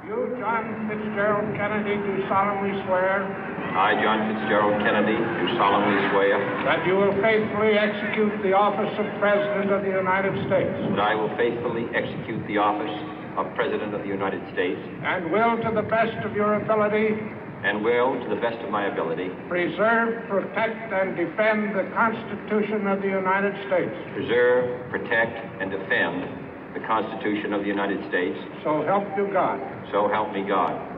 You, John Fitzgerald Kennedy, do solemnly swear I, John Fitzgerald Kennedy, do solemnly swear that you will faithfully execute the office of President of the United States that I will faithfully execute the office of President of the United States and will, to the best of your ability, and will, to the best of my ability, preserve, protect, and defend the Constitution of the United States. preserve, protect, and defend the Constitution of the United States. So help you God. So help me God.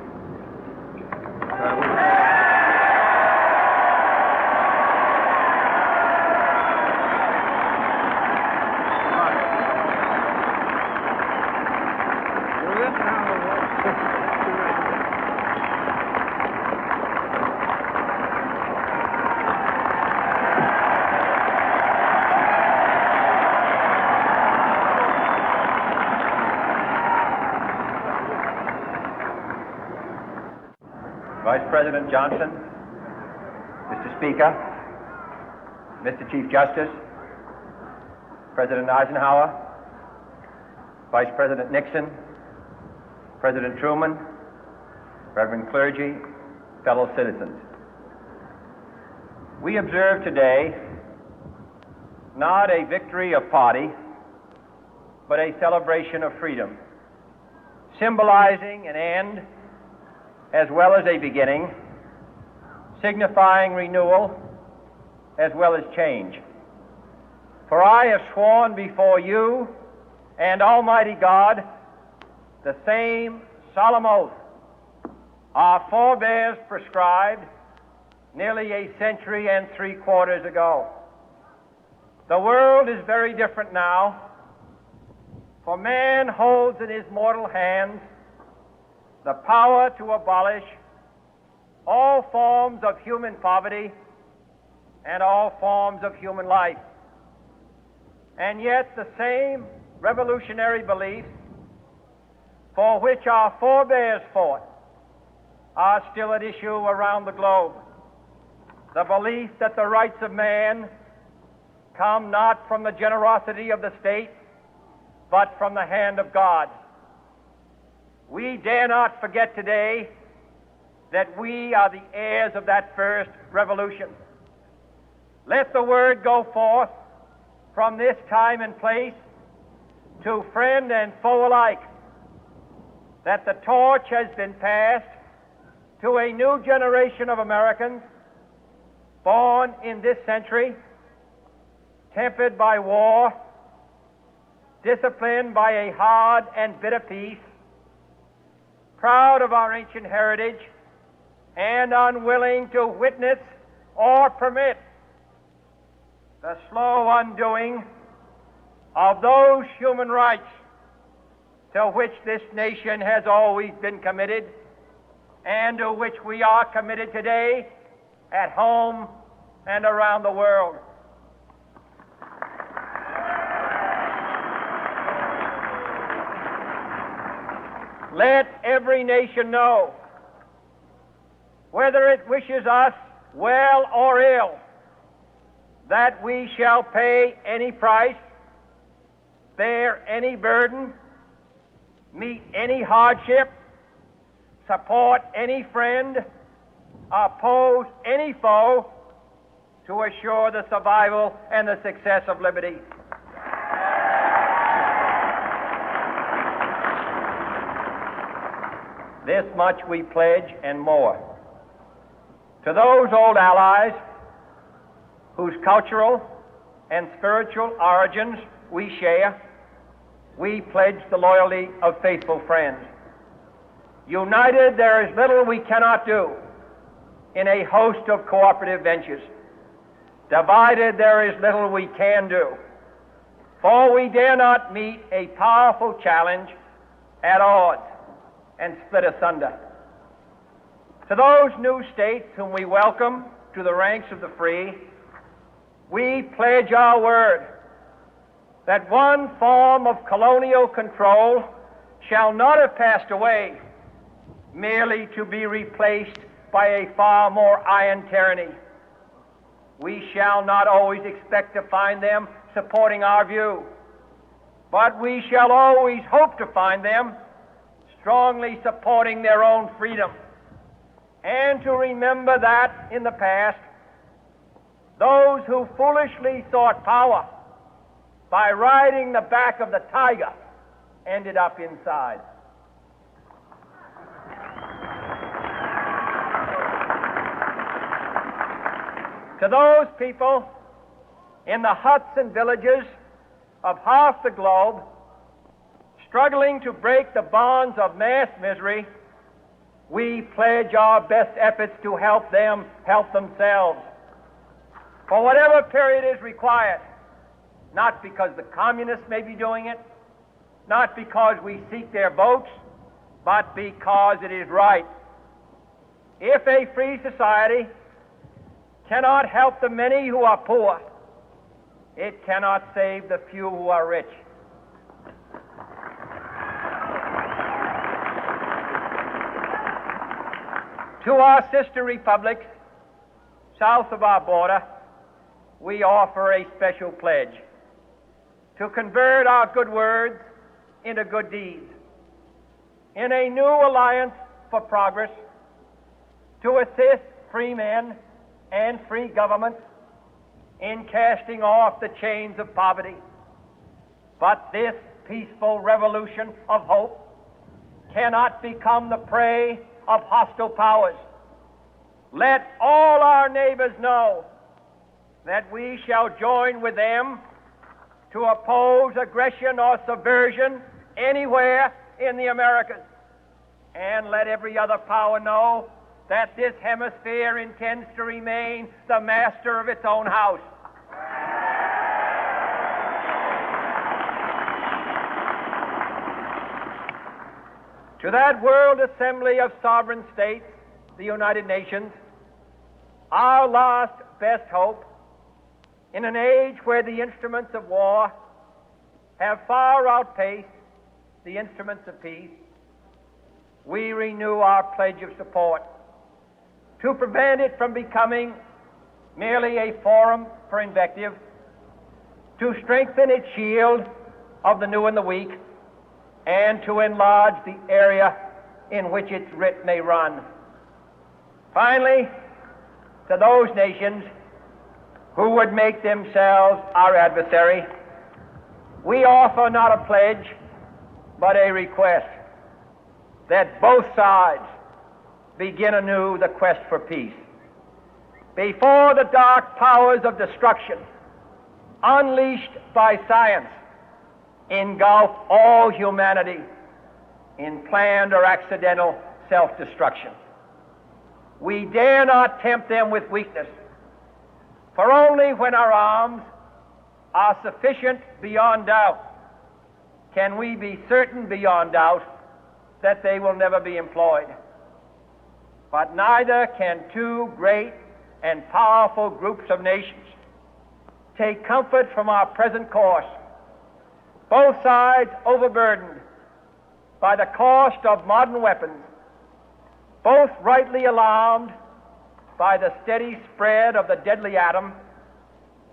Vice President Johnson, Mr. Speaker, Mr. Chief Justice, President Eisenhower, Vice President Nixon, President Truman, Reverend clergy, fellow citizens. We observe today not a victory of party, but a celebration of freedom, symbolizing an end as well as a beginning, signifying renewal as well as change. For I have sworn before you and Almighty God the same solemn oath our forebears prescribed nearly a century and 3/4 ago. The world is very different now, for man holds in his mortal hands the power to abolish all forms of human poverty and all forms of human life. And yet the same revolutionary beliefs for which our forebears fought are still at issue around the globe. The belief that the rights of man come not from the generosity of the state, but from the hand of God. We dare not forget today that we are the heirs of that first revolution. Let the word go forth from this time and place to friend and foe alike that the torch has been passed to a new generation of Americans born in this century, tempered by war, disciplined by a hard and bitter peace, proud of our ancient heritage, and unwilling to witness or permit the slow undoing of those human rights to which this nation has always been committed and to which we are committed today at home and around the world. Let every nation know, whether it wishes us well or ill, that we shall pay any price, bear any burden, meet any hardship, support any friend, oppose any foe to assure the survival and the success of liberty. This much we pledge and more. To those old allies whose cultural and spiritual origins we share, we pledge the loyalty of faithful friends. United, there is little we cannot do in a host of cooperative ventures. Divided, there is little we can do, for we dare not meet a powerful challenge at odds and split asunder. To those new states whom we welcome to the ranks of the free, we pledge our word that one form of colonial control shall not have passed away, merely to be replaced by a far more iron tyranny. We shall not always expect to find them supporting our view, but we shall always hope to find them strongly supporting their own freedom, and to remember that in the past, those who foolishly sought power by riding the back of the tiger ended up inside. To those people in the huts and villages of half the globe struggling to break the bonds of mass misery, we pledge our best efforts to help them help themselves for whatever period is required, not because the communists may be doing it, not because we seek their votes, but because it is right. If a free society cannot help the many who are poor, it cannot save the few who are rich. To our sister republics south of our border, we offer a special pledge to convert our good words into good deeds, in a new alliance for progress, to assist free men and free governments in casting off the chains of poverty. But this peaceful revolution of hope cannot become the prey of hostile powers. Let all our neighbors know that we shall join with them to oppose aggression or subversion anywhere in the Americas. And let every other power know that this hemisphere intends to remain the master of its own house. To that World Assembly of Sovereign States, the United Nations, our last best hope, in an age where the instruments of war have far outpaced the instruments of peace, we renew our pledge of support to prevent it from becoming merely a forum for invective, to strengthen its shield of the new and the weak, and to enlarge the area in which its writ may run. Finally, to those nations who would make themselves our adversary, we offer not a pledge, but a request that both sides begin anew the quest for peace. Before the dark powers of destruction, unleashed by science, engulf all humanity in planned or accidental self-destruction, we dare not tempt them with weakness, for only when our arms are sufficient beyond doubt can we be certain beyond doubt that they will never be employed. But neither can two great and powerful groups of nations take comfort from our present course, both sides overburdened by the cost of modern weapons, both rightly alarmed by the steady spread of the deadly atom,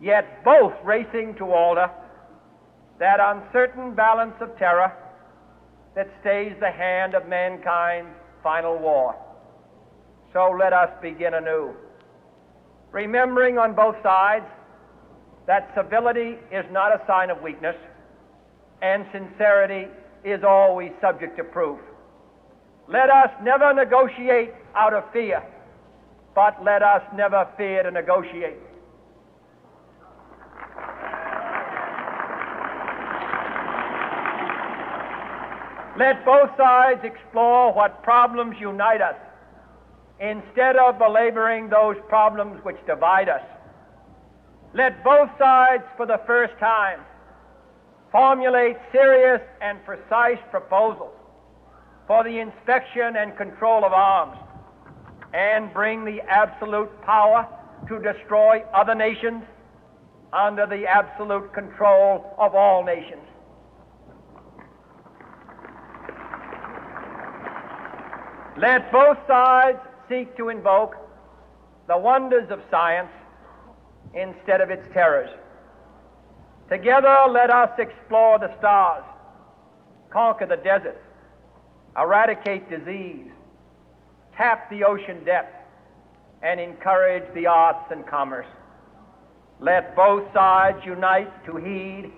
yet both racing to alter that uncertain balance of terror that stays the hand of mankind's final war. So let us begin anew, remembering on both sides that civility is not a sign of weakness, and sincerity is always subject to proof. Let us never negotiate out of fear, but let us never fear to negotiate. Let both sides explore what problems unite us, instead of belaboring those problems which divide us. Let both sides, for the first time, formulate serious and precise proposals for the inspection and control of arms, and bring the absolute power to destroy other nations under the absolute control of all nations. Let both sides seek to invoke the wonders of science instead of its terrors. Together, let us explore the stars, conquer the deserts, eradicate disease, tap the ocean depth, and encourage the arts and commerce. Let both sides unite to heed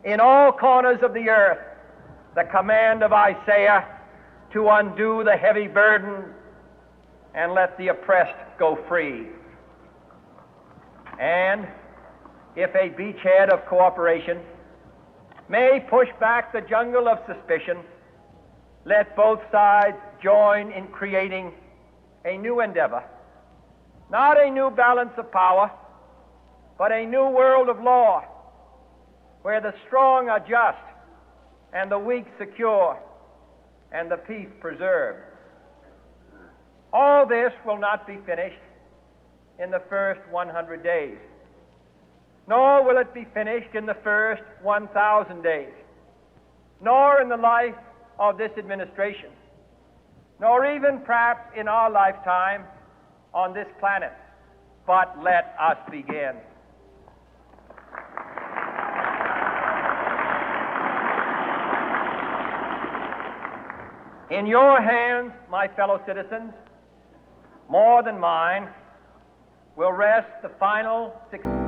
in all corners of the earth the command of Isaiah to undo the heavy burden and let the oppressed go free. And if a beachhead of cooperation may push back the jungle of suspicion, let both sides join in creating a new endeavor, not a new balance of power, but a new world of law, where the strong are just and the weak secure and the peace preserved. All this will not be finished in the first 100 days, nor will it be finished in the first 1,000 days, nor in the life of this administration, nor even perhaps in our lifetime on this planet. But let us begin. In your hands, my fellow citizens, more than mine, will rest the final success.